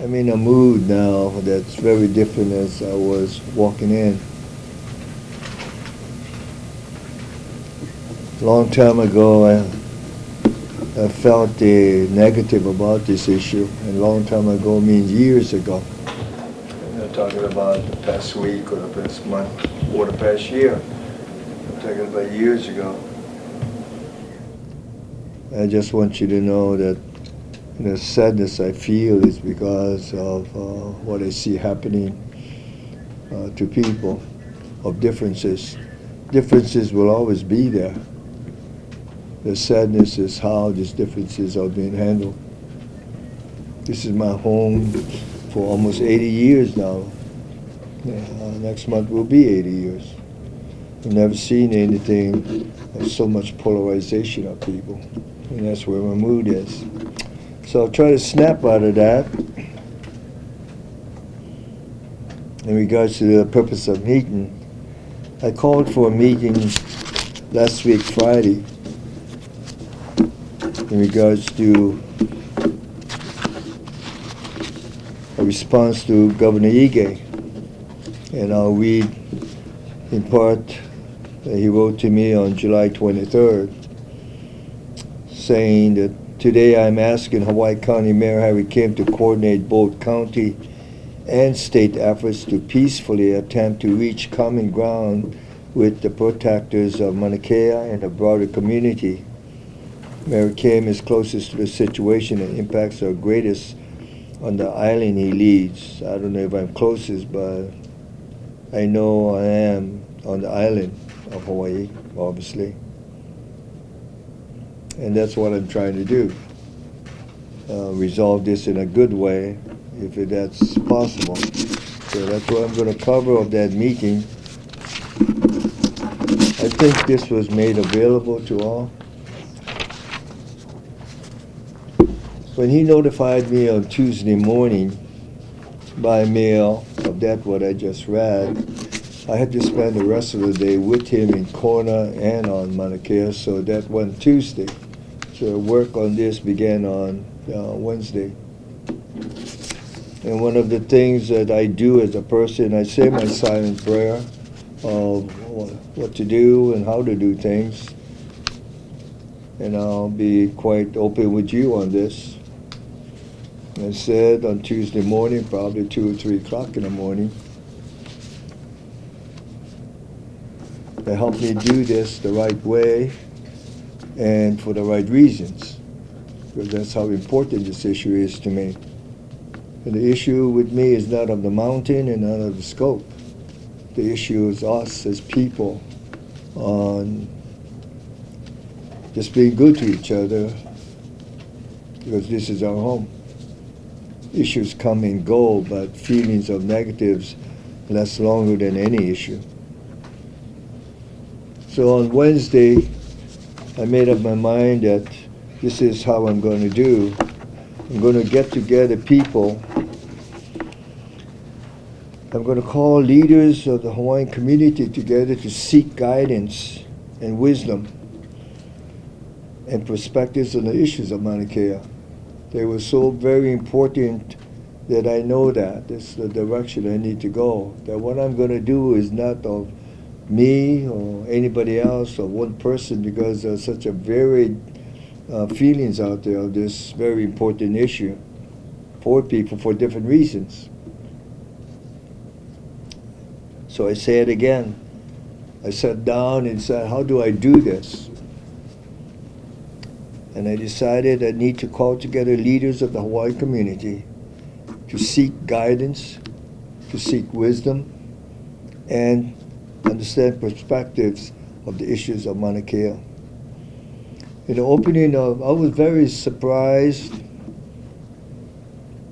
I'm in a mood now that's very different as I was walking in. A long time ago, I felt negative about this issue, and a long time ago means years ago. I'm not talking about the past week or the past month or the past year. I'm talking about years ago. I just want you to know that the sadness I feel is because of what I see happening to people of differences. Differences will always be there. The sadness is how these differences are being handled. This is my home for almost 80 years now. Next month will be 80 years. I've never seen anything of so much polarization of people, and that's where my mood is. So I'll try to snap out of that. In regards to the purpose of meeting, I called for a meeting last week, Friday, in regards to a response to Governor Ige. And I'll read in part that he wrote to me on July 23rd, saying that today I'm asking Hawaii County Mayor Harry Kim to coordinate both county and state efforts to peacefully attempt to reach common ground with the protectors of Mauna Kea and the broader community. Mayor Kim is closest to the situation and impacts are greatest on the island he leads. I don't know if I'm closest, but I know I am on the island of Hawaii, obviously. And that's what I'm trying to do. Resolve this in a good way, if that's possible. So that's what I'm going to cover of that meeting. I think this was made available to all. When he notified me on Tuesday morning by mail of that what I just read, I had to spend the rest of the day with him in Kona and on Mauna Kea, so that went Tuesday. So work on this began on Wednesday. And one of the things that I do as a person, I say my silent prayer of what to do and how to do things. And I'll be quite open with you on this. I said on Tuesday morning, probably 2 or 3 o'clock in the morning, to help me do this the right way and for the right reasons, because that's how important this issue is to me. And the issue with me is not of the mountain and not of the scope. The issue is us as people on just being good to each other, because this is our home. Issues come and go, but feelings of negatives last longer than any issue. So on Wednesday, I made up my mind that this is how I'm going to do. I'm going to get together people. I'm going to call leaders of the Hawaiian community together to seek guidance and wisdom and perspectives on the issues of Mauna Kea. They were so very important that I know that this is the direction I need to go. That what I'm going to do is not of me or anybody else or one person, because there's such a varied feelings out there of this very important issue for people for different reasons. So I say it again. I sat down and said, how do I do this? And I decided I need to call together leaders of the Hawaii community to seek guidance, to seek wisdom, and understand perspectives of the issues of Mauna Kea. In the opening I was very surprised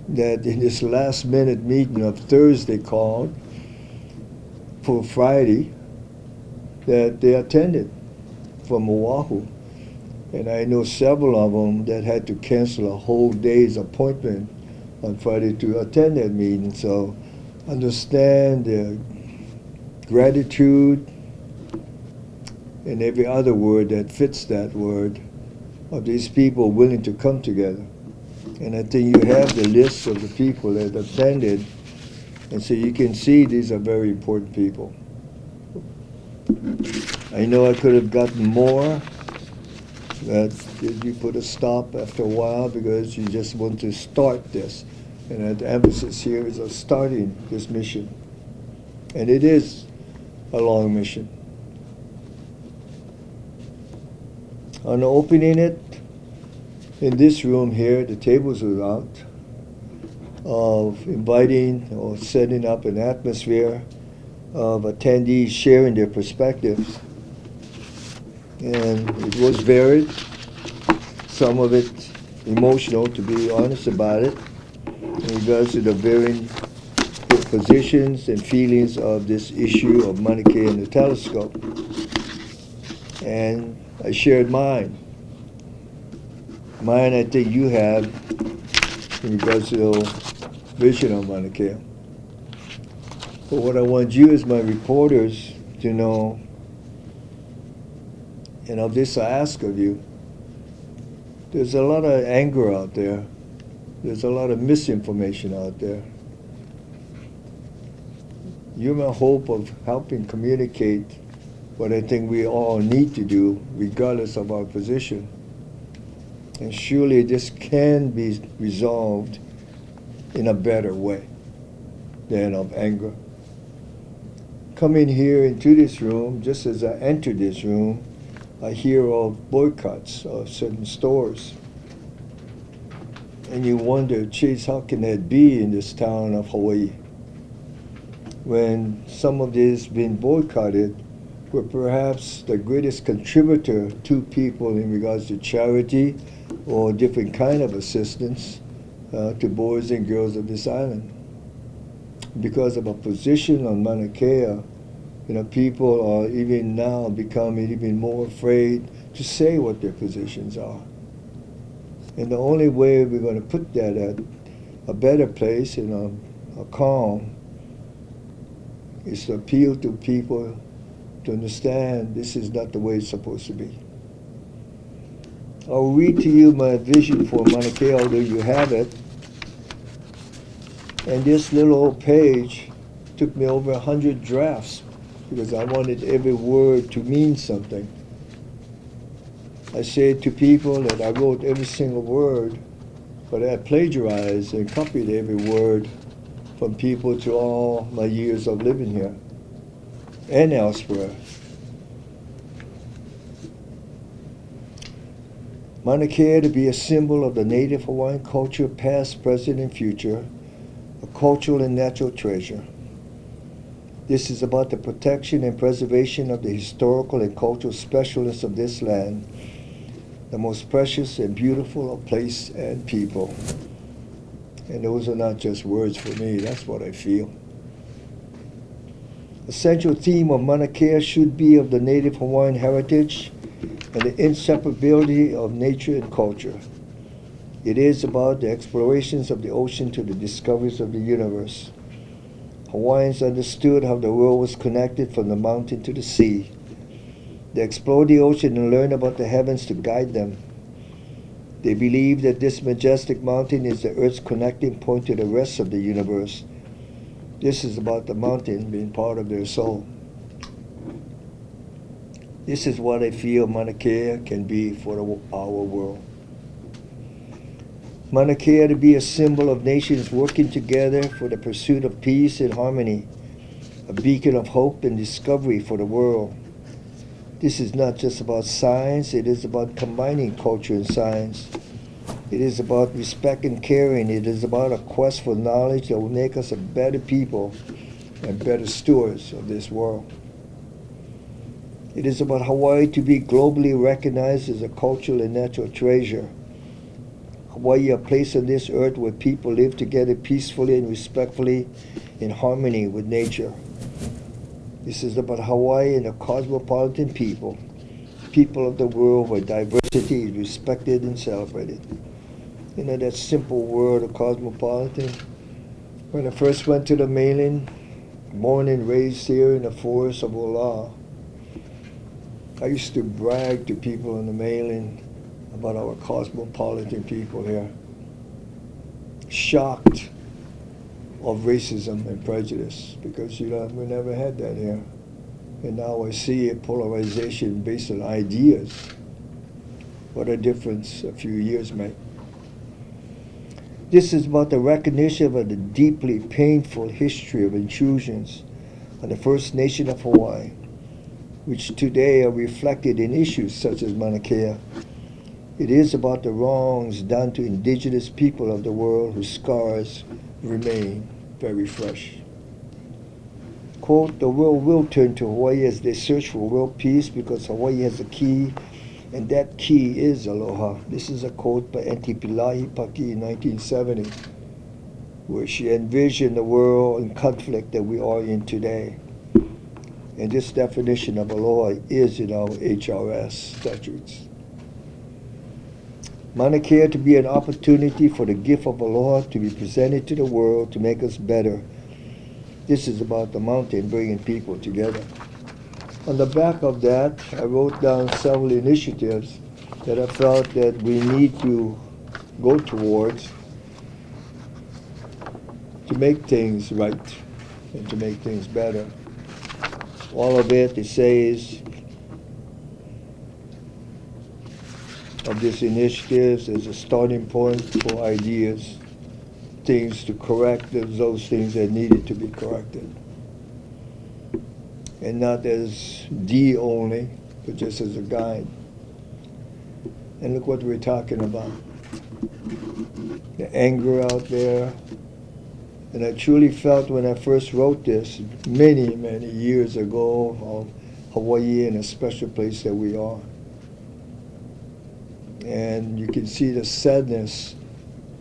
that in this last minute meeting of Thursday called for Friday, that they attended from Oahu. And I know several of them that had to cancel a whole day's appointment on Friday to attend that meeting. So understand the gratitude and every other word that fits that word of these people willing to come together And I think you have the list of the people that attended, and so you can see these are very important people. I know I could have gotten more, but you put a stop after a while because you just want to start this. And the emphasis here is on starting this mission. And it is a long mission. On opening it, in this room here, the tables were out of inviting or setting up an atmosphere of attendees sharing their perspectives. And it was varied, some of it emotional, to be honest about it, in regards to the varying positions and feelings of this issue of Mauna Kea and the telescope. And I shared mine. Mine, I think you have, in regards to the vision of Mauna Kea. But what I want you as my reporters to know, and of this I ask of you, there's a lot of anger out there. There's a lot of misinformation out there. You're my hope of helping communicate what I think we all need to do, regardless of our position. And surely this can be resolved in a better way than of anger. Coming here into this room, just as I entered this room, I hear of boycotts of certain stores. And you wonder, geez, how can that be in this town of Hawaii? When some of this being boycotted were perhaps the greatest contributor to people in regards to charity or different kind of assistance to boys and girls of this island. Because of a position on Mauna Kea, people are even now becoming even more afraid to say what their positions are. And the only way we're going to put that at a better place and a calm is to appeal to people to understand this is not the way it's supposed to be. I'll read to you my vision for Mauna Kea, although you have it. And this little old page took me over 100 drafts because I wanted every word to mean something. I said to people that I wrote every single word, but I plagiarized and copied every word from people to all my years of living here and elsewhere. Mauna Kea to be a symbol of the native Hawaiian culture, past, present, and future, a cultural and natural treasure. This is about the protection and preservation of the historical and cultural specialness of this land, the most precious and beautiful of place and people. And those are not just words for me, that's what I feel. The central theme of Mauna Kea should be of the native Hawaiian heritage and the inseparability of nature and culture. It is about the explorations of the ocean to the discoveries of the universe. Hawaiians understood how the world was connected from the mountain to the sea. They explored the ocean and learned about the heavens to guide them. They believe that this majestic mountain is the Earth's connecting point to the rest of the universe. This is about the mountain being part of their soul. This is what I feel Mauna Kea can be for our world. Mauna Kea to be a symbol of nations working together for the pursuit of peace and harmony, a beacon of hope and discovery for the world. This is not just about science, it is about combining culture and science. It is about respect and caring. It is about a quest for knowledge that will make us a better people and better stewards of this world. It is about Hawaii to be globally recognized as a cultural and natural treasure. Hawaii, a place on this earth where people live together peacefully and respectfully in harmony with nature. This is about Hawaii and a cosmopolitan people, people of the world where diversity is respected and celebrated. That simple word of cosmopolitan. When I first went to the mainland, born and raised here in the forests of Ola, I used to brag to people on the mainland about our cosmopolitan people here. shocked of racism and prejudice, because we never had that here. And now I see a polarization based on ideas. What a difference a few years make. This is about the recognition of the deeply painful history of intrusions on the First Nation of Hawaii, which today are reflected in issues such as Mauna Kea. It is about the wrongs done to indigenous people of the world whose scars remain very fresh. Quote, the world will turn to Hawaii as they search for world peace because Hawaii has a key, and that key is aloha. This is a quote by Auntie Pilahi Paki in 1970, where she envisioned the world in conflict that we are in today. And this definition of aloha is in our HRS statutes. Mauna Kea to be an opportunity for the gift of aloha to be presented to the world to make us better. This is about the mountain bringing people together. On the back of that, I wrote down several initiatives that I felt that we need to go towards to make things right and to make things better. All of it says of this initiative is a starting point for ideas, things to correct those things that needed to be corrected. And not as the only, but just as a guide. And look what we're talking about. The anger out there. And I truly felt when I first wrote this, many, many years ago, of Hawaii and a special place that we are. And you can see the sadness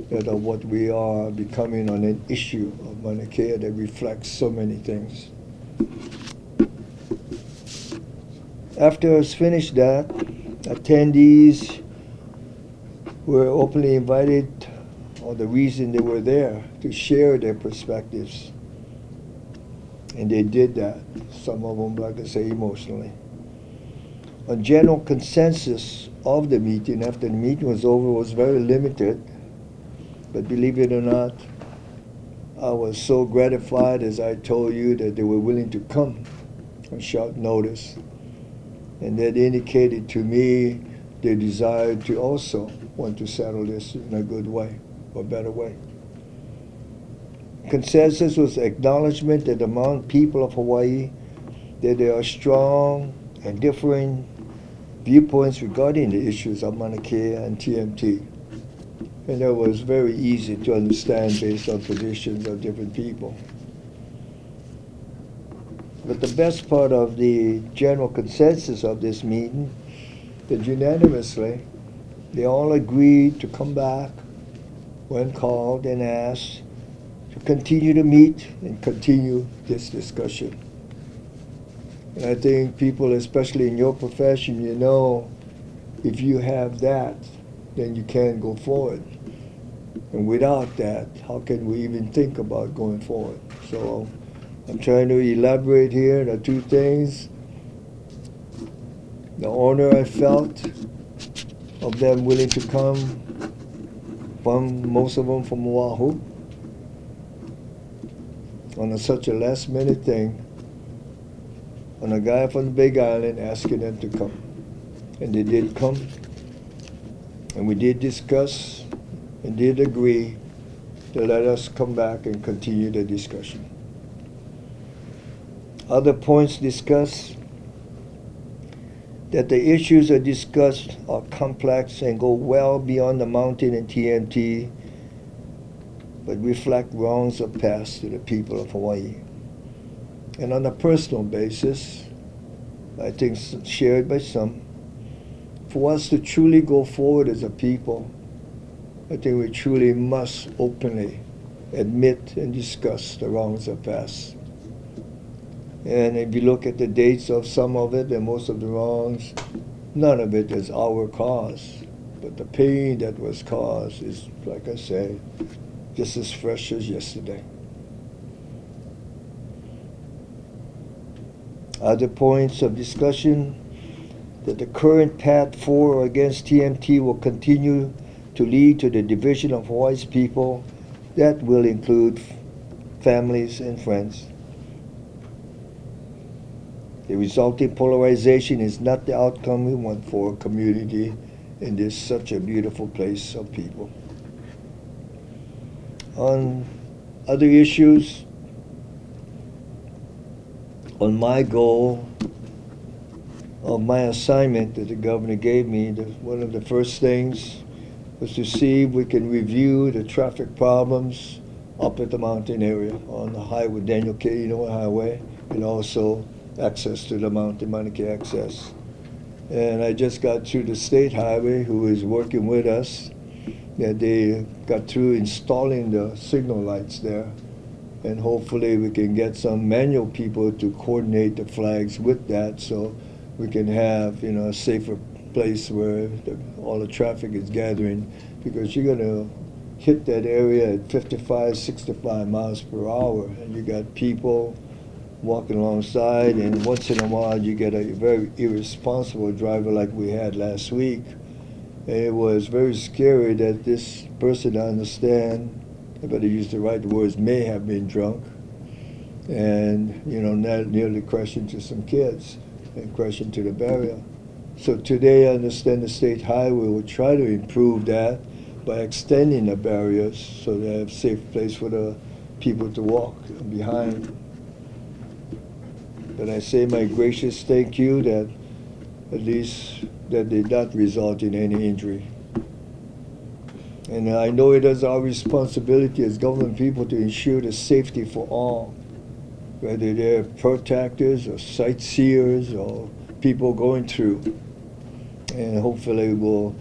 that of what we are becoming on an issue of Mauna Kea that reflects so many things. After I was finished that, attendees were openly invited, or the reason they were there, to share their perspectives. And they did that, some of them, like I say, emotionally. A general consensus of the meeting, after the meeting was over, was very limited. But believe it or not, I was so gratified, as I told you, that they were willing to come on short notice. And that indicated to me their desire to also want to settle this in a good way, or better way. Consensus was acknowledgement that among people of Hawaii that there are strong and differing viewpoints regarding the issues of Mauna Kea and TMT. And that was very easy to understand based on traditions of different people. But the best part of the general consensus of this meeting, that unanimously, they all agreed to come back when called and asked to continue to meet and continue this discussion. And I think people, especially in your profession, you know, if you have that, then you can go forward. And without that, how can we even think about going forward? So I'm trying to elaborate here the two things. The honor I felt of them willing to come, most of them from Oahu, on such a last minute thing, on a guy from the Big Island asking them to come. And they did come, and we did discuss and did agree to let us come back and continue the discussion. Other points discussed, that the issues are discussed are complex and go well beyond the mountain and TMT, but reflect wrongs of past to the people of Hawaii. And on a personal basis, I think shared by some, for us to truly go forward as a people, I think we truly must openly admit and discuss the wrongs of past. And if you look at the dates of some of it and most of the wrongs, none of it is our cause. But the pain that was caused is, like I say, just as fresh as yesterday. Other points of discussion, that the current path for or against TMT will continue to lead to the division of Hawaii's people That will include families and friends. The resulting polarization is not the outcome we want for a community in this such a beautiful place of people. On other issues, on my goal of my assignment that the governor gave me, one of the first things was to see if we can review the traffic problems up at the mountain area on the highway, Daniel K. Highway, and also access to the mountain, Mauna Kea access. And I just got through the state highway, who is working with us, that they got through installing the signal lights there. And hopefully we can get some manual people to coordinate the flags with that, so we can have a safer place where all the traffic is gathering, because you're going to hit that area at 55, 65 miles per hour, and you got people walking alongside, and once in a while you get a very irresponsible driver like we had last week. And it was very scary that this person, I understand, I better use the right words, may have been drunk, and nearly crashed into some kids and crashed into the barrier. So today I understand the state highway will try to improve that by extending the barriers so they have a safe place for the people to walk behind. But I say my gracious thank you that at least that did not result in any injury. And I know it is our responsibility as government people to ensure the safety for all, whether they're protectors or sightseers or people going through. And hopefully we'll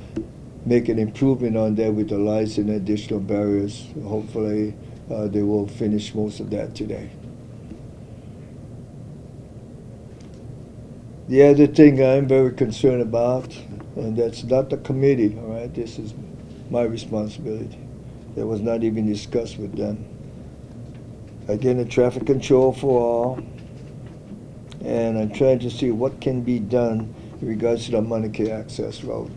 make an improvement on that with the lights and additional barriers. Hopefully they will finish most of that today. The other thing I'm very concerned about, and that's not the committee, all right, this is my responsibility. That was not even discussed with them. Again, the traffic control for all, and I'm trying to see what can be done in regards to the Mauna Kea access road.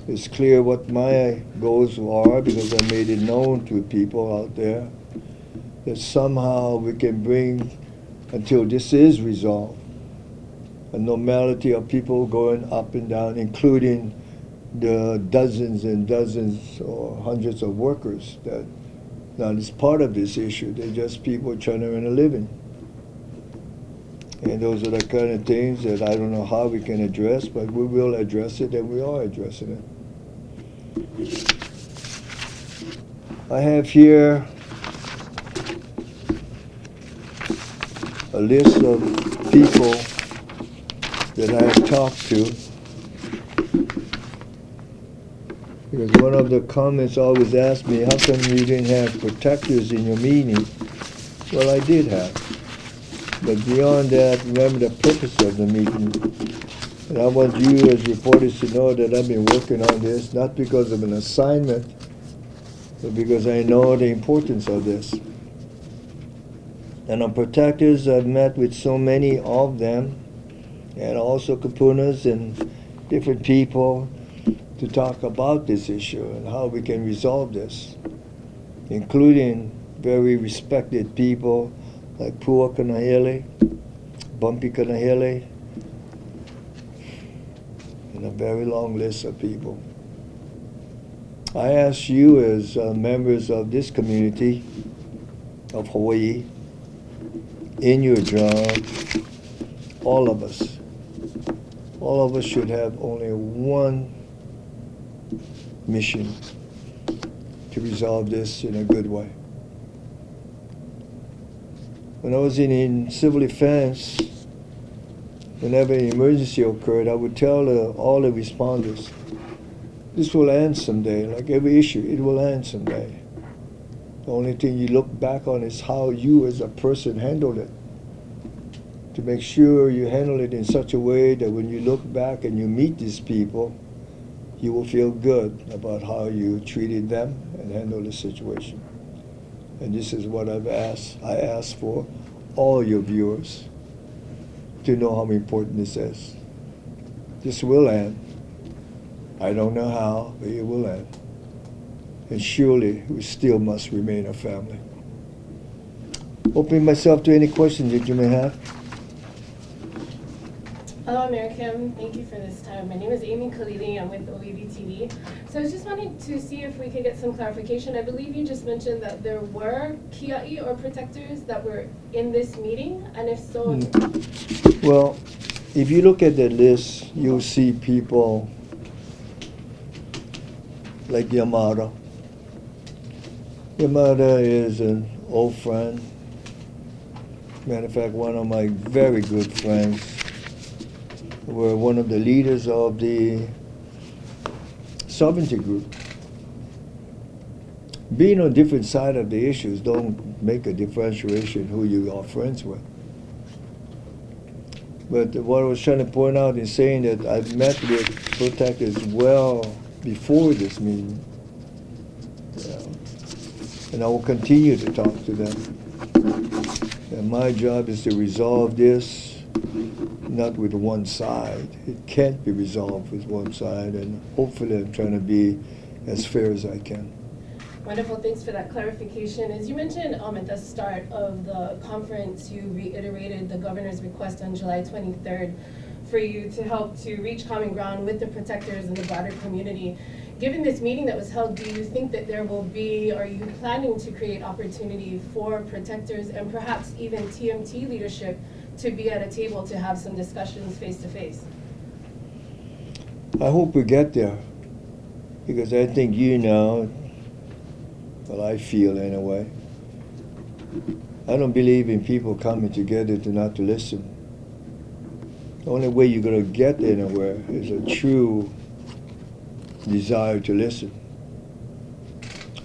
It's clear what my goals are, because I made it known to people out there that somehow we can bring, until this is resolved, a normality of people going up and down, including the dozens and dozens or hundreds of workers that not as part of this issue. They're just people trying to earn a living. And those are the kind of things that I don't know how we can address, but we will address it, and we are addressing it. I have here a list of people that I have talked to, because one of the comments always asked me, how come you didn't have protectors in your meeting? Well, I did have. But beyond that, remember the purpose of the meeting. And I want you as reporters to know that I've been working on this, not because of an assignment, but because I know the importance of this. And on protectors, I've met with so many of them, and also kapunas and different people, to talk about this issue and how we can resolve this, including very respected people like Pua Kanahele, Bumpy Kanahele, and a very long list of people. I ask you as members of this community of Hawaii, in your job, all of us should have only one mission: to resolve this in a good way. When I was in civil defense, whenever an emergency occurred, I would tell all the responders, this will end someday. Like every issue, it will end someday. The only thing you look back on is how you as a person handled it, to make sure you handle it in such a way that when you look back and you meet these people, you will feel good about how you treated them and handled the situation. And this is what I've asked. I ask for all your viewers to know how important this is. This will end. I don't know how, but it will end. and surely we still must remain a family. Opening myself to any questions that you may have. Hello, American. Thank you for this time. My name is Amy Khalili. I'm with OEV TV. So I was just wanting to see if we could get some clarification. I believe you just mentioned that there were kia'i or protectors that were in this meeting, and if so... Well, if you look at the list, you'll see people like Yamada. Yamada is an old friend. Matter of fact, one of my very good friends. Were one of the leaders of the sovereignty group. Being on different side of the issues don't make a differentiation who you are friends with. But what I was trying to point out is saying that I've met with protectors well before this meeting. And I will continue to talk to them. And my job is to resolve this not with one side. It can't be resolved with one side, and hopefully I'm trying to be as fair as I can. Wonderful, thanks for that clarification. As you mentioned at the start of the conference, you reiterated the governor's request on July 23rd for you to help to reach common ground with the protectors and the broader community. Given this meeting that was held, do you think that there will be, are you planning to create opportunity for protectors and perhaps even TMT leadership to be at a table to have some discussions face to face? I hope we get there, because I think well, I feel anyway, I don't believe in people coming together to not to listen. The only way you're going to get anywhere is a true desire to listen.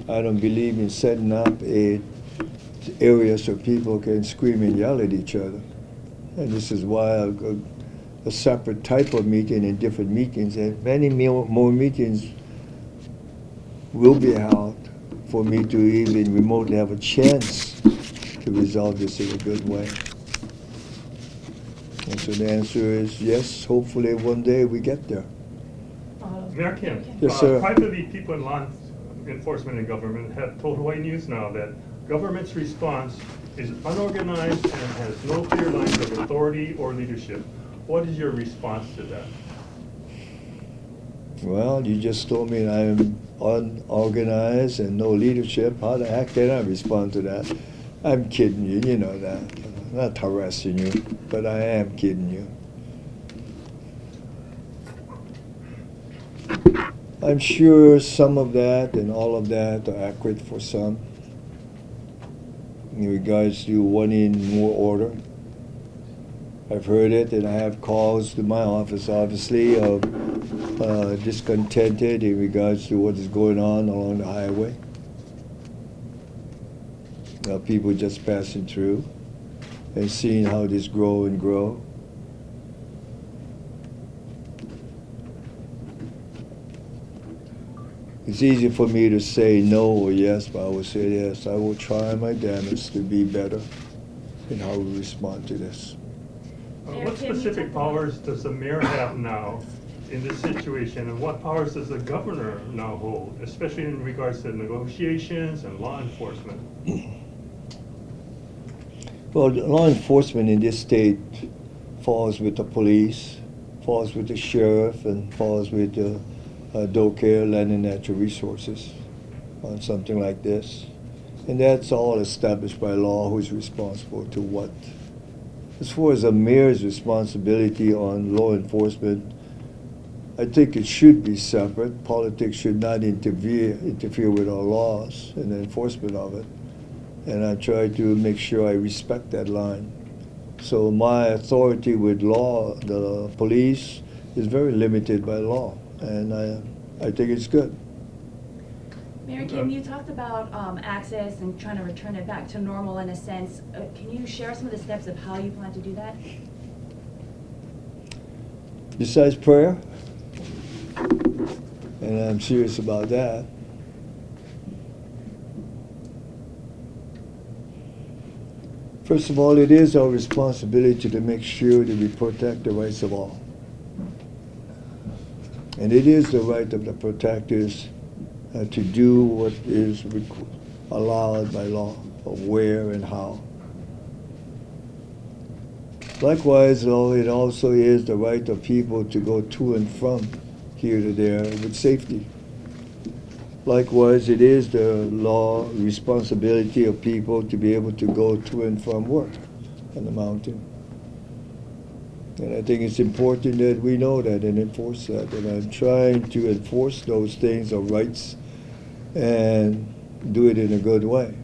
I don't believe in setting up areas so people can scream and yell at each other. And this is why a separate type of meeting and different meetings, and many more meetings will be held for me to even remotely have a chance to resolve this in a good way. And so the answer is yes, hopefully one day we get there. Mayor Kim, Yes, sir. privately people in law enforcement and government have told Hawaii News Now that government's response is unorganized and has no clear lines of authority or leadership. What is your response to that? Well, you just told me I'm unorganized and no leadership. How the heck can I respond to that? I'm kidding you, you know that. I'm not harassing you, but I am kidding you. I'm sure some of that and all of that are accurate for some in regards to wanting more order. I've heard it, and I have calls to my office, obviously, of discontented in regards to what is going on along the highway. People just passing through and seeing how this grow and grow. It's easy for me to say no or yes, but I will say yes. I will try my damnedest to be better in how we respond to this. What specific powers does the mayor have now in this situation, and what powers does the governor now hold, especially in regards to negotiations and law enforcement? Well, law enforcement in this state falls with the police, falls with the sheriff, and falls with the DOCARE, Land and Natural Resources, on something like this. And that's all established by law, who's responsible to what. As far as the mayor's responsibility on law enforcement, I think it should be separate. Politics should not interfere with our laws and the enforcement of it. And I try to make sure I respect that line. So my authority with law, the police, is very limited by law, and I think it's good. Mayor Kim, you talked about access and trying to return it back to normal in a sense. Can you share some of the steps of how you plan to do that? Besides prayer, and I'm serious about that, first of all, it is our responsibility to make sure that we protect the rights of all. And it is the right of the protectors to do what is allowed by law of where and how. Likewise, though, it also is the right of people to go to and from here to there with safety. Likewise, it is the law responsibility of people to be able to go to and from work on the mountain. And I think it's important that we know that and enforce that. And I'm trying to enforce those things or rights and do it in a good way.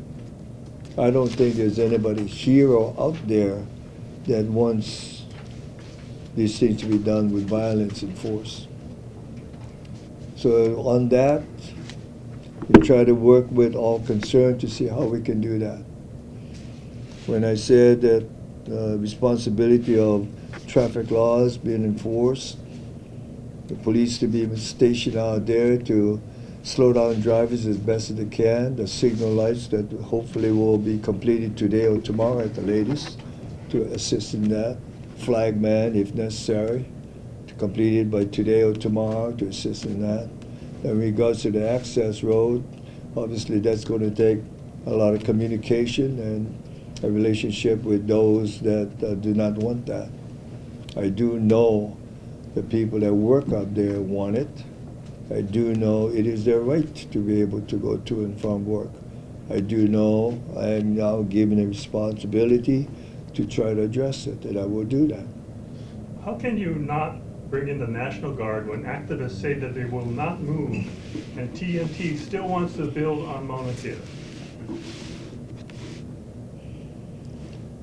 I don't think there's anybody here or out there that wants these things to be done with violence and force. So on that, we try to work with all concerned to see how we can do that. When I said that responsibility of traffic laws being enforced, the police to be stationed out there to slow down drivers as best as they can, the signal lights that hopefully will be completed today or tomorrow at the latest to assist in that, flag man if necessary, to complete it by today or tomorrow to assist in that. In regards to the access road, obviously that's going to take a lot of communication and a relationship with those that do not want that. I do know the people that work out there want it. I do know it is their right to be able to go to and from work. I do know I am now given a responsibility to try to address it, and I will do that. How can you not bring in the National Guard when activists say that they will not move and TNT still wants to build on Mauna Kea?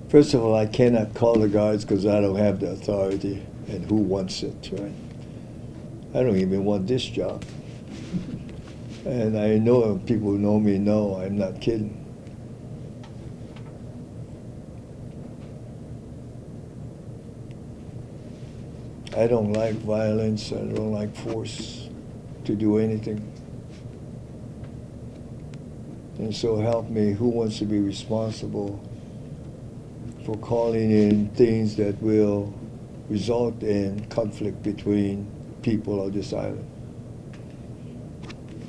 First of all, I cannot call the guards because I don't have the authority, and who wants it, right? I don't even want this job. And I know people who know me know I'm not kidding. I don't like violence, I don't like force to do anything. And so help me, who wants to be responsible for calling in things that will result in conflict between people of this island?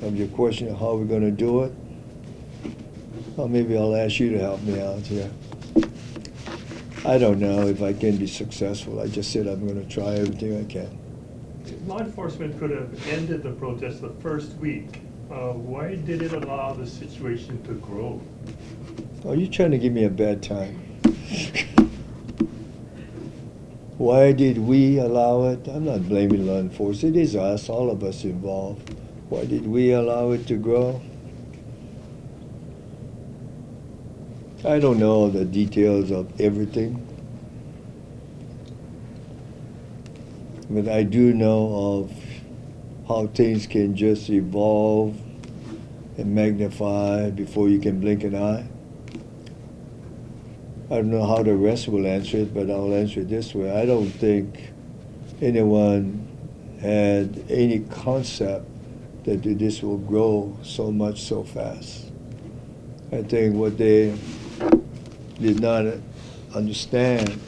Of your question of how we're going to do it, well, maybe I'll ask you to help me out here. I don't know if I can be successful. I just said I'm going to try everything I can. Law enforcement could have ended the protest the first week. Why did it allow the situation to grow? Are you trying to give me a bad time? Why did we allow it? I'm not blaming law enforcement. It is us, all of us involved. Why did we allow it to grow? I don't know the details of everything, but I do know of how things can just evolve and magnify before you can blink an eye. I don't know how the rest will answer it, but I'll answer it this way. I don't think anyone had any concept that this will grow so much so fast. I think what they did not understand,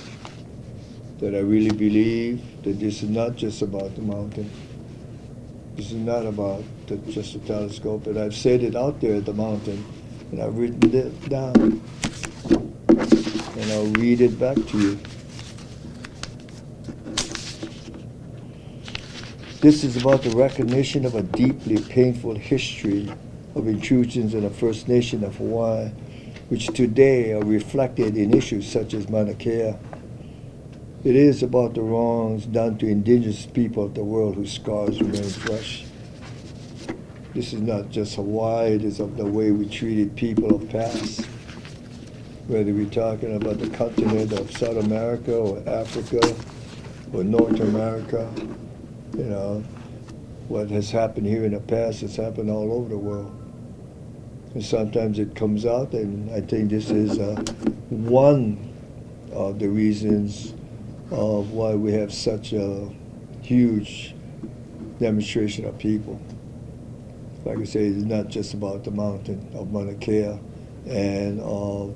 that I really believe that this is not just about the mountain. This is not about just a telescope, and I've said it out there at the mountain, and I've written it down. And I'll read it back to you. This is about the recognition of a deeply painful history of intrusions in the First Nation of Hawaii, which today are reflected in issues such as Mauna Kea. It is about the wrongs done to indigenous people of the world whose scars remain fresh. This is not just Hawaii, it is of the way we treated people of past. Whether we're talking about the continent of South America or Africa or North America, you know, what has happened here in the past has happened all over the world. And sometimes it comes out, and I think this is one of the reasons of why we have such a huge demonstration of people. Like I say, it's not just about the mountain of Mauna Kea and of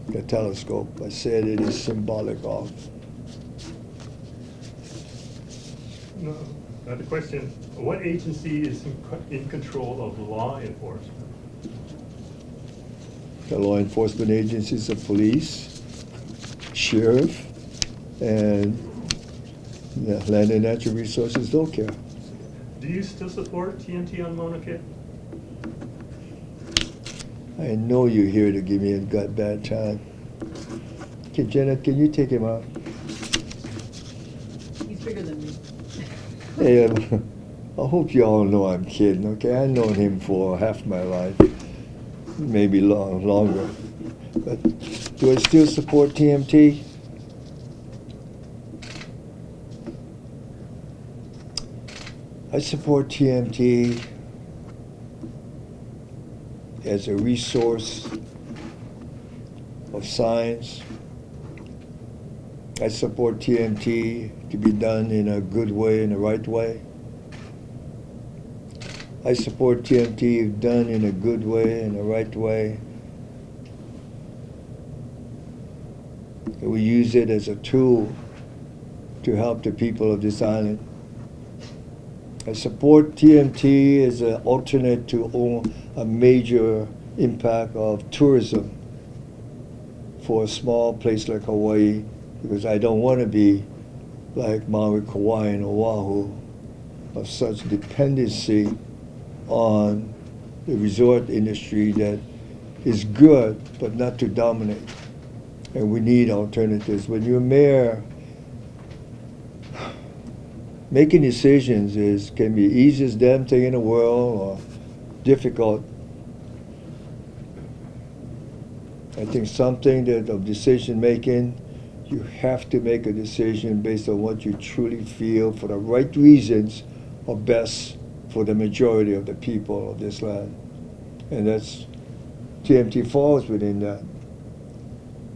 the telescope. I said it is symbolic of. No, The question, what agency is in control of law enforcement? The law enforcement agencies are police, sheriff, and the land and natural resources don't care. Do you still support TNT on Mauna Kea? I know you're here to give me a bad time. Okay, Jenna, can you take him out? He's bigger than me. Hey, I hope you all know I'm kidding, okay? I've known him for half my life, maybe longer. But do I still support TMT? I support TMT as a resource of science. I support TMT to be done in a good way, in the right way. I support TMT done in a good way, in the right way. We use it as a tool to help the people of this island. I support TMT as an alternate to a major impact of tourism for a small place like Hawaii, because I don't want to be like Maui, Kauai, and Oahu, of such dependency on the resort industry that is good, but not to dominate. And we need alternatives. When you're a mayor, making decisions can be easiest damn thing in the world or difficult. I think something that of decision making, you have to make a decision based on what you truly feel for the right reasons are best for the majority of the people of this land. And that's, TMT falls within that.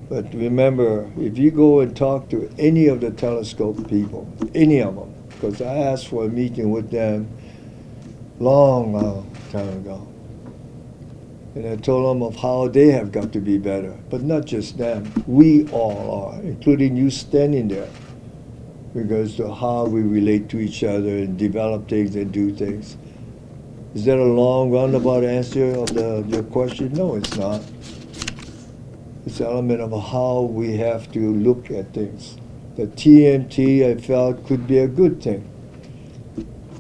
But remember, if you go and talk to any of the telescope people, any of them, because I asked for a meeting with them long time ago. And I told them of how they have got to be better. But not just them, we all are, including you standing there, because of how we relate to each other and develop things and do things. Is that a long roundabout answer of your question? No, it's not. It's an element of how we have to look at things. The TMT, I felt, could be a good thing.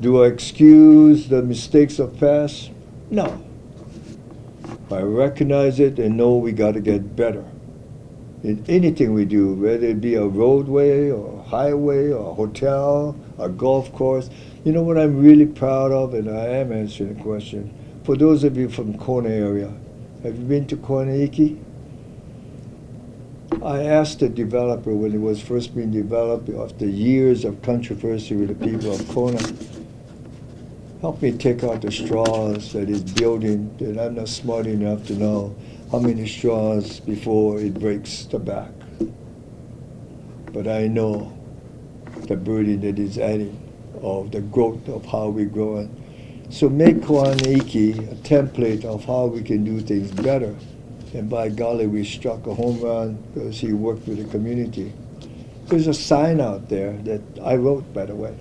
Do I excuse the mistakes of past? No. I recognize it and know we got to get better in anything we do, whether it be a roadway or a highway or a hotel, a golf course. You know what I'm really proud of, and I am answering the question. For those of you from Kona area, have you been to Kona Iki? I asked the developer when it was first being developed, after years of controversy with the people of Kona, help me take out the straws that is building, that I'm not smart enough to know how many straws before it breaks the back. But I know the burden that is adding of the growth of how we're growing. So make Kona Iki a template of how we can do things better. And by golly, we struck a home run because he worked with the community. There's a sign out there that I wrote, by the way.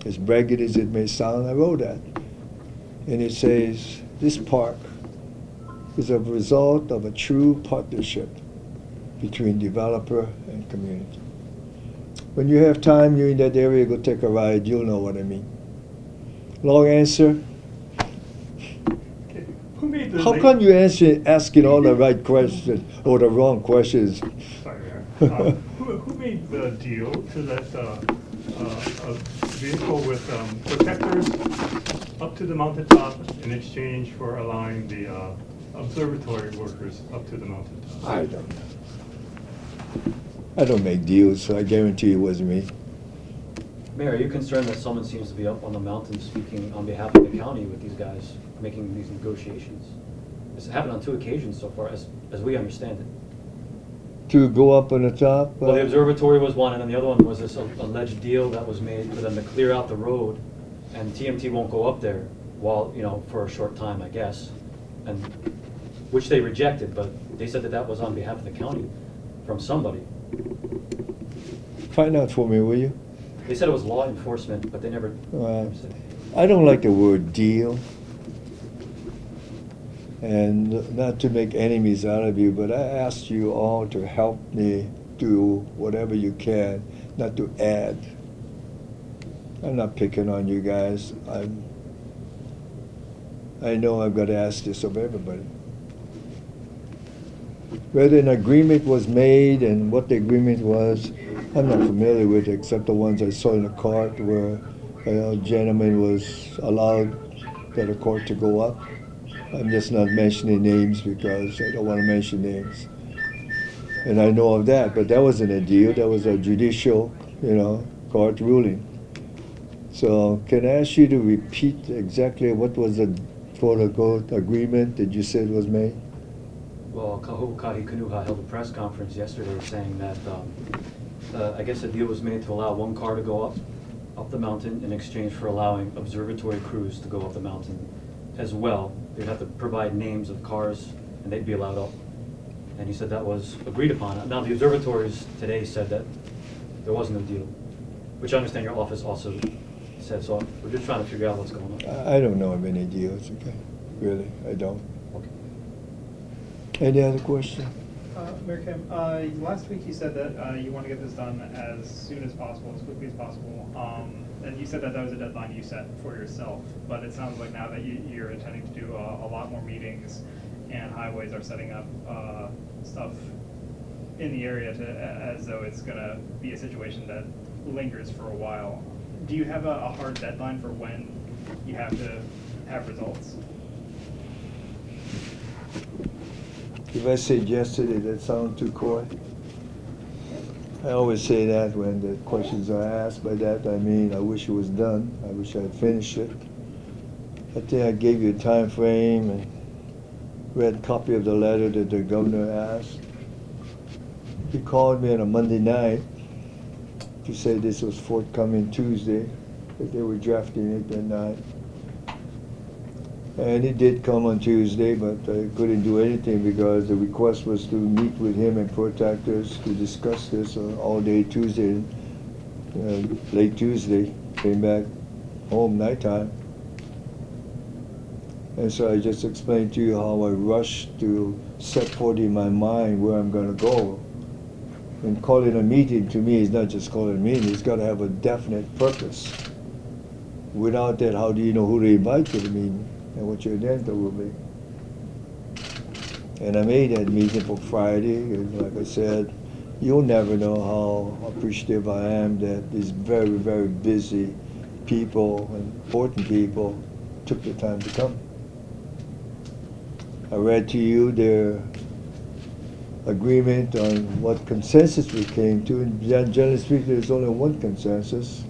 As ragged as it may sound, I wrote that. And it says, this park is a result of a true partnership between developer and community. When you have time, you're in that area, go take a ride, you'll know what I mean. Long answer. Who made the How come you asking all the right questions or the wrong questions? Sorry, Mayor. Who made the deal to let vehicle with protectors up to the mountaintop in exchange for allowing the observatory workers up to the mountaintop? I don't know. I don't make deals, so I guarantee it wasn't me. Mayor, are you concerned that someone seems to be up on the mountain speaking on behalf of the county with these guys, making these negotiations? It's happened on 2 occasions so far, as we understand it. To go up on the top? Well, the observatory was one, and then the other one was this alleged deal that was made for them to clear out the road, and TMT won't go up there while, for a short time, I guess, and which they rejected, but they said that that was on behalf of the county from somebody. Find out for me, will you? They said it was law enforcement, but they never said. I don't like the word deal. And not to make enemies out of you, but I asked you all to help me do whatever you can, not to add. I'm not picking on you guys. I know I've got to ask this of everybody. Whether an agreement was made and what the agreement was, I'm not familiar with it, except the ones I saw in the court where a gentleman was allowed by the court to go up. I'm just not mentioning names because I don't want to mention names. And I know of that, but that wasn't a deal. That was a judicial, court ruling. So can I ask you to repeat exactly what was the quote-unquote agreement that you said was made? Well, Kaho'okahi Kanuha held a press conference yesterday saying that I guess a deal was made to allow one car to go up the mountain in exchange for allowing observatory crews to go up the mountain as well. They'd have to provide names of cars and they'd be allowed up. And he said that was agreed upon. Now the observatories today said that there was no deal, which I understand your office also said, so we're just trying to figure out what's going on. I don't know of any deals, okay? Really, I don't. Okay. Any other question? Mayor Kim, last week you said that you want to get this done as soon as possible, as quickly as possible. And you said that that was a deadline you set for yourself. But it sounds like now that you're intending to do a lot more meetings and highways are setting up stuff in the area as though it's going to be a situation that lingers for a while. Do you have a hard deadline for when you have to have results? If I said yesterday, that sound too coy? I always say that when the questions are asked. By that I mean I wish it was done. I wish I had finished it. I think I gave you a time frame and read a copy of the letter that the governor asked. He called me on a Monday night to say this was forthcoming Tuesday, that they were drafting it that night. And it did come on Tuesday, but I couldn't do anything because the request was to meet with him and protectors to discuss this all day Tuesday, late Tuesday. Came back home nighttime. And so I just explained to you how I rushed to set forth in my mind where I'm going to go. And calling a meeting to me is not just calling a meeting, it's got to have a definite purpose. Without that, how do you know who to invite to the meeting and what your agenda will be? And I made that meeting for Friday, and like I said, you'll never know how appreciative I am that these very, very busy people, important people, took the time to come. I read to you their agreement on what consensus we came to, and generally speaking, there's only one consensus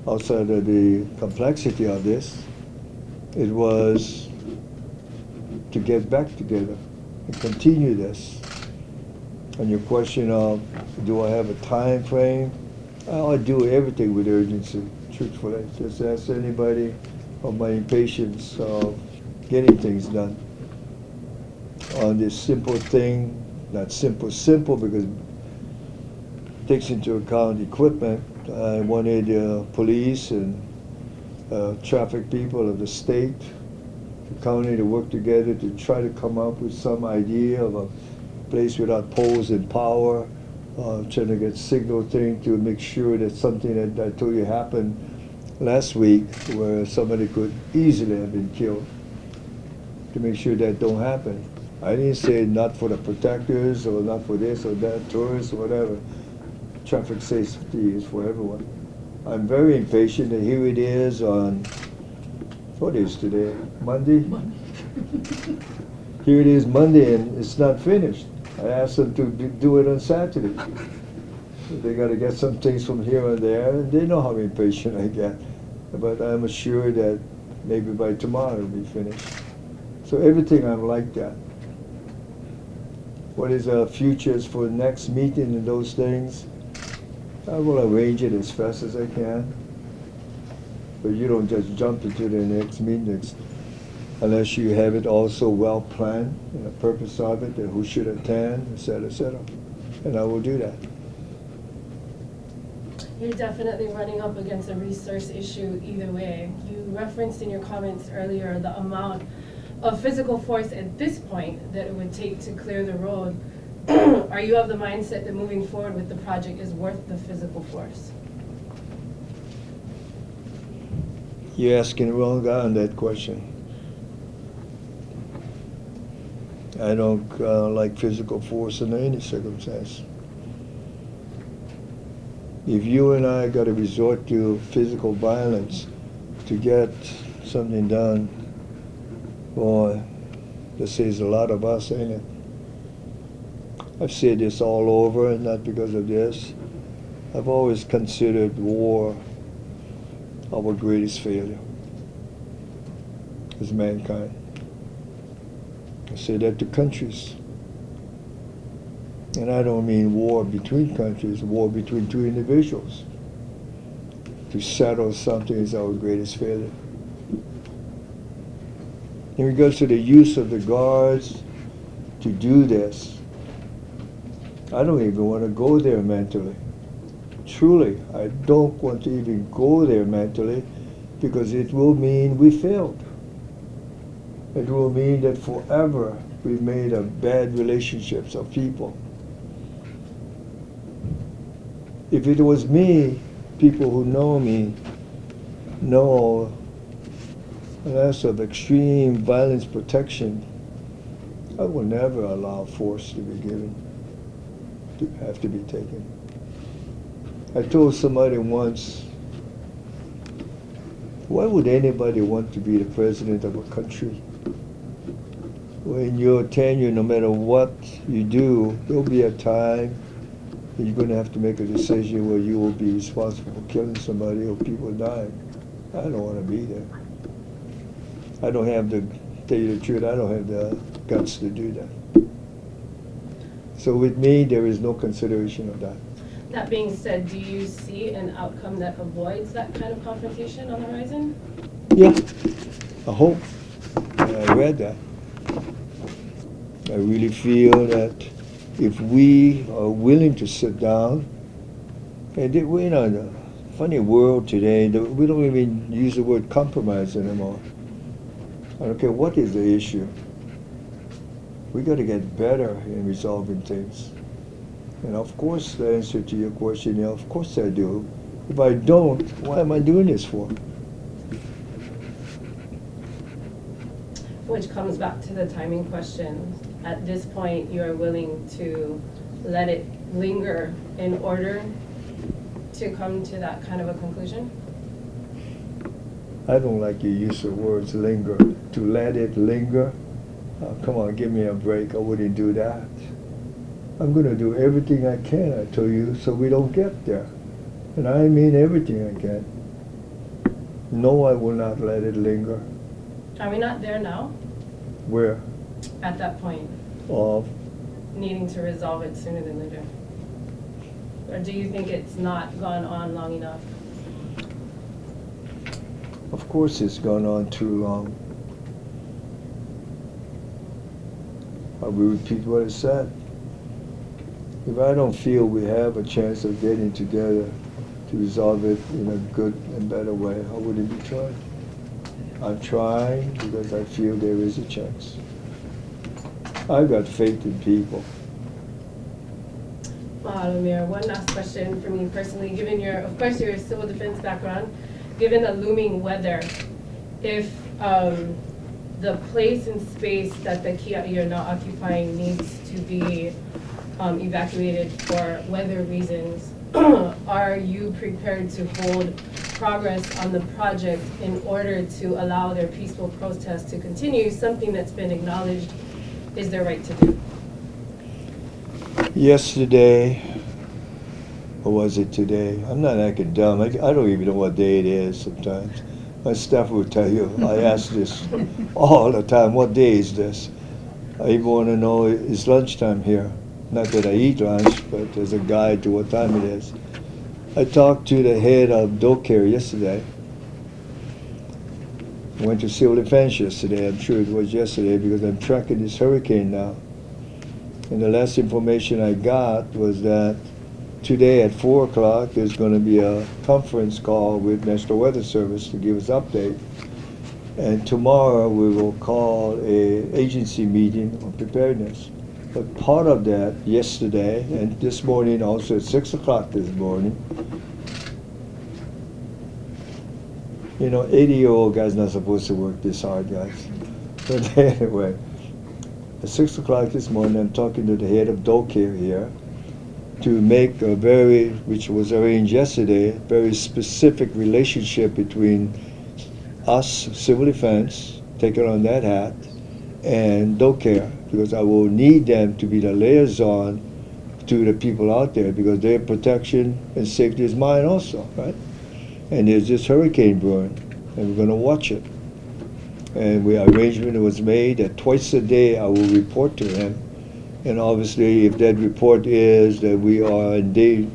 outside of the complexity of this. It was to get back together and continue this. And your question of, do I have a time frame? I do everything with urgency, truthfully. Just ask anybody of my impatience of getting things done. On this simple thing, not simple because it takes into account equipment. I wanted police and traffic people of the state, the county to work together to try to come up with some idea of a place without poles and power, trying to get signal thing to make sure that something that I told you happened last week where somebody could easily have been killed, to make sure that don't happen. I didn't say not for the protectors or not for this or that, tourists or whatever. Traffic safety is for everyone. I'm very impatient, and here it is on, what is today, Monday? Here it is Monday, and it's not finished. I asked them to do it on Saturday. They got to get some things from here and there, and they know how impatient I get. But I'm assured that maybe by tomorrow it'll be finished. So everything I'm like that. What is our futures for next meeting and those things? I will arrange it as fast as I can. But you don't just jump into the next meeting unless you have it also well planned, and the purpose of it, and who should attend, et cetera, et cetera. And I will do that. You're definitely running up against a resource issue either way. You referenced in your comments earlier the amount of physical force at this point that it would take to clear the road. Are you of the mindset that moving forward with the project is worth the physical force? You're asking the wrong guy on that question. I don't like physical force under any circumstance. If you and I got to resort to physical violence to get something done, boy, that says a lot of us, ain't it? I've said this all over, and not because of this. I've always considered war our greatest failure as mankind. I say that to countries. And I don't mean war between countries, war between two individuals. To settle something is our greatest failure. In regards to the use of the guards to do this, I don't even want to go there mentally. Truly, I don't want to even go there mentally, because it will mean we failed. It will mean that forever we've made a bad relationships of people. If it was me, people who know me know unless of extreme violence protection, I will never allow force to be given, to have to be taken. I told somebody once, why would anybody want to be the president of a country? When your tenure, no matter what you do, there'll be a time that you're going to have to make a decision where you will be responsible for killing somebody or people dying. I don't want to be there. I don't have the, tell you the truth, I don't have the guts to do that. So with me, there is no consideration of that. That being said, do you see an outcome that avoids that kind of confrontation on the horizon? Yeah, I hope. I read that. I really feel that if we are willing to sit down, and we're in a funny world today that we don't even use the word compromise anymore. I don't care what is the issue. We got to get better in resolving things. And of course, the answer to your question, yeah, of course I do. If I don't, why am I doing this for? Which comes back to the timing question. At this point, you are willing to let it linger in order to come to that kind of a conclusion? I don't like your use of words, linger. To let it linger? Come on, give me a break. I wouldn't do that. I'm going to do everything I can, I tell you, so we don't get there. And I mean everything I can. No, I will not let it linger. Are we not there now? Where? At that point, Of? needing to resolve it sooner than later? Or do you think it's not gone on long enough? Of course it's gone on too long. I will repeat what I said. If I don't feel we have a chance of getting together to resolve it in a good and better way, I wouldn't be trying. I'm trying because I feel there is a chance. I've got faith in people. Amir, one last question for me personally. Given your, of course, your civil defense background, given the looming weather, if the place and space that the Kea you're now occupying needs to be evacuated for weather reasons, are you prepared to hold progress on the project in order to allow their peaceful protest to continue, something that's been acknowledged is their right to do? Yesterday, or was it today? I'm not acting dumb. I don't even know what day it is sometimes. My staff will tell you, I ask this all the time, what day is this? I even want to know, it's lunchtime here. Not that I eat lunch, but there's a guide to what time it is. I talked to the head of DoCare yesterday. I went to civil defense yesterday. I'm sure it was yesterday because I'm tracking this hurricane now. And the last information I got was that today at 4 o'clock, there's going to be a conference call with National Weather Service to give us update. And tomorrow we will call a agency meeting on preparedness. But part of that yesterday and this morning, also at 6 o'clock this morning, you know, 80-year-old guys not supposed to work this hard, guys. But anyway, at 6 o'clock this morning, I'm talking to the head of daycare here to make a very, which was arranged yesterday, very specific relationship between us, civil defense, taking on that hat, and daycare, because I will need them to be the liaison to the people out there, because their protection and safety is mine also, right? And there's this hurricane brewing, and we're going to watch it. And arrangement was made that twice a day I will report to him. And obviously, if that report is that we are indeed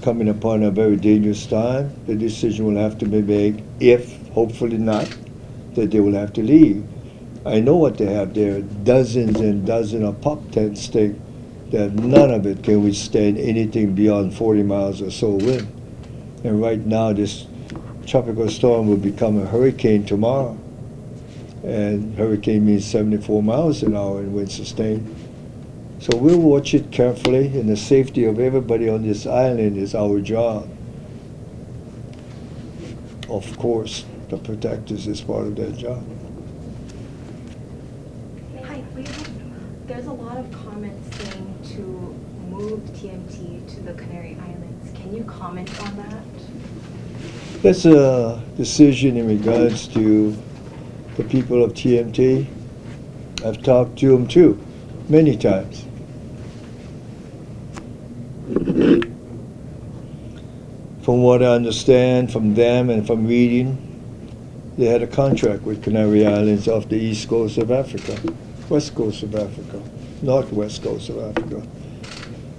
coming upon a very dangerous time, the decision will have to be made, if, hopefully not, that they will have to leave. I know what they have there, dozens and dozens of pop tent stakes, that none of it can withstand anything beyond 40 miles or so wind. And right now, this tropical storm will become a hurricane tomorrow. And hurricane means 74 miles an hour in wind sustained. So we'll watch it carefully, and the safety of everybody on this island is our job. Of course, the protectors is part of that job. Hi, there's a lot of comments saying to move TMT to the Canary Islands. Can you comment on that? That's a decision in regards to the people of TMT. I've talked to them too, many times. From what I understand from them and from reading, they had a contract with Canary Islands off the east coast of Africa, west coast of Africa, northwest coast of Africa.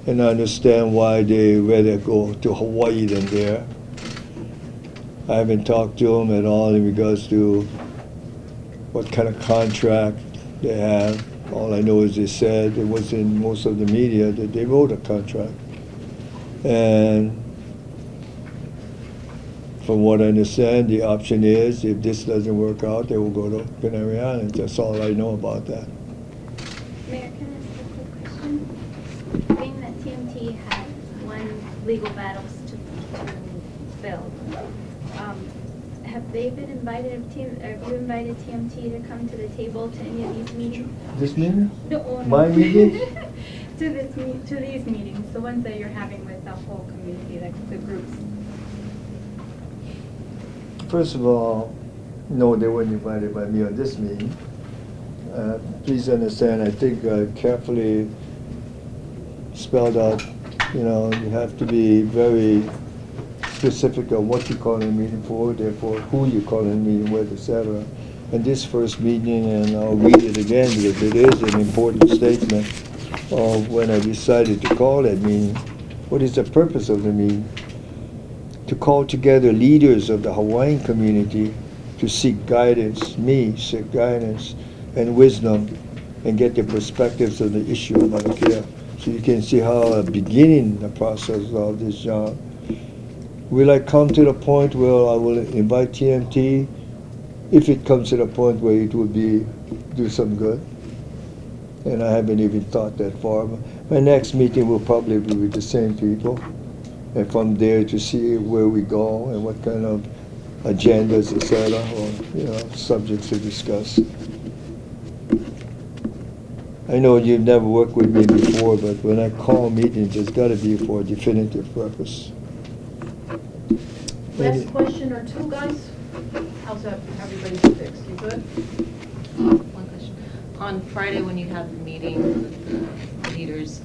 And I understand why they rather go to Hawaii than there. I haven't talked to them at all in regards to what kind of contract they have. All I know is they said, it was in most of the media, that they wrote a contract. And from what I understand, the option is, if this doesn't work out, they will go to Canary Islands. That's all I know about that. Mayor, can I ask a quick question? Being that TMT has won legal battles to fill, have they been invited, have you invited TMT to come to the table to any of these meetings? This meeting? No, oh, no. My meeting? To these meetings, the ones that you're having with the whole community, like the groups. First of all, no, they weren't invited by me on this meeting. Please understand, I think I carefully spelled out, you know, you have to be very specific of what you call a meeting for, therefore who you call a meeting with, etc. And this first meeting, and I'll read it again because it is an important statement of when I decided to call that meeting. What is the purpose of the meeting? To call together leaders of the Hawaiian community to seek guidance, seek guidance and wisdom, and get the perspectives of the issue of Mauna Kea. So you can see how beginning the process of this job. Will I come to the point where I will invite TMT if it comes to the point where it would do some good? And I haven't even thought that far. My next meeting will probably be with the same people. And from there to see where we go and what kind of agendas, etc., or subjects to discuss. I know you've never worked with me before, but when I call meetings, it's got to be for a definitive purpose. Last question or two, guys? How's that, everybody's fixed? You good? One question. On Friday, when you have the meeting with the leaders,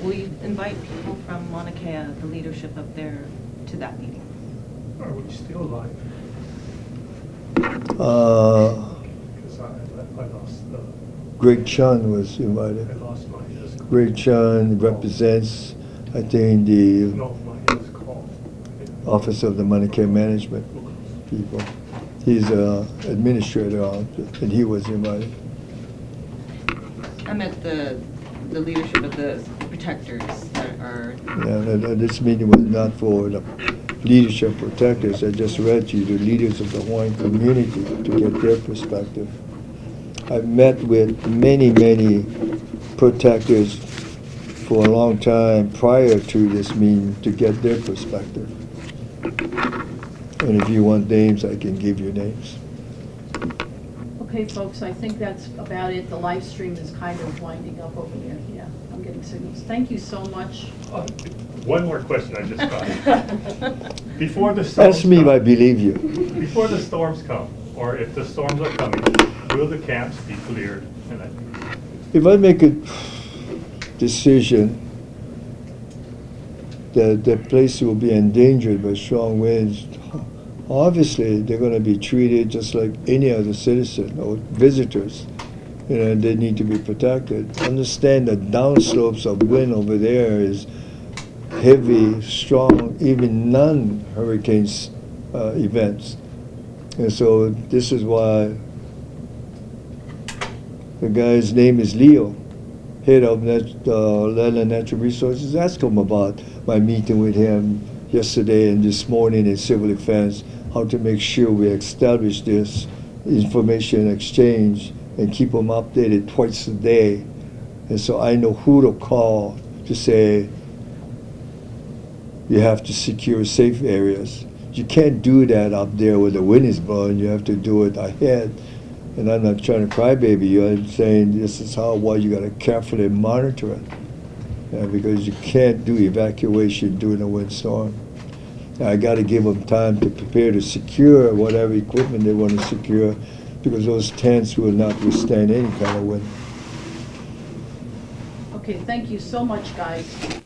will you invite people from Mauna Kea, the leadership up there, to that meeting? Are we still live? Because I lost the... Greg Chun was invited. I lost my his call. Greg Chun represents, I think, the No, my his call. Office of the Mauna Kea Management people. He's an administrator on it, and he was invited. I meant the leadership of the protectors that are, This meeting was not for the leadership protectors. I just read to you the leaders of the Hawaiian community to get their perspective. I've met with many protectors for a long time prior to this meeting to get their perspective. And if you want names, I can give you names. Okay, folks, I think that's about it. The live stream is kind of winding up over there. Yeah, I'm getting signals. Thank you so much. One more question I just got. Before the storms Ask me if come- I believe you. Before the storms come, or if the storms are coming, will the camps be cleared? If I make a decision that the place will be endangered by strong winds, obviously they're going to be treated just like any other citizen or visitors. You know, they need to be protected. Understand the downslopes of wind over there is heavy, strong, even non-hurricane events. And so this is why the guy's name is Leo, head of Land and Natural Resources. Ask him about my meeting with him yesterday and this morning in civil defense, how to make sure we establish this information exchange and keep them updated twice a day. And so I know who to call to say, you have to secure safe areas. You can't do that up there where the wind is blowing. You have to do it ahead. And I'm not trying to crybaby you. I'm saying this is why you got to carefully monitor it, because you can't do evacuation during a windstorm. I got to give them time to prepare to secure whatever equipment they want to secure, because those tents will not withstand any kind of wind. Okay, thank you so much, guys.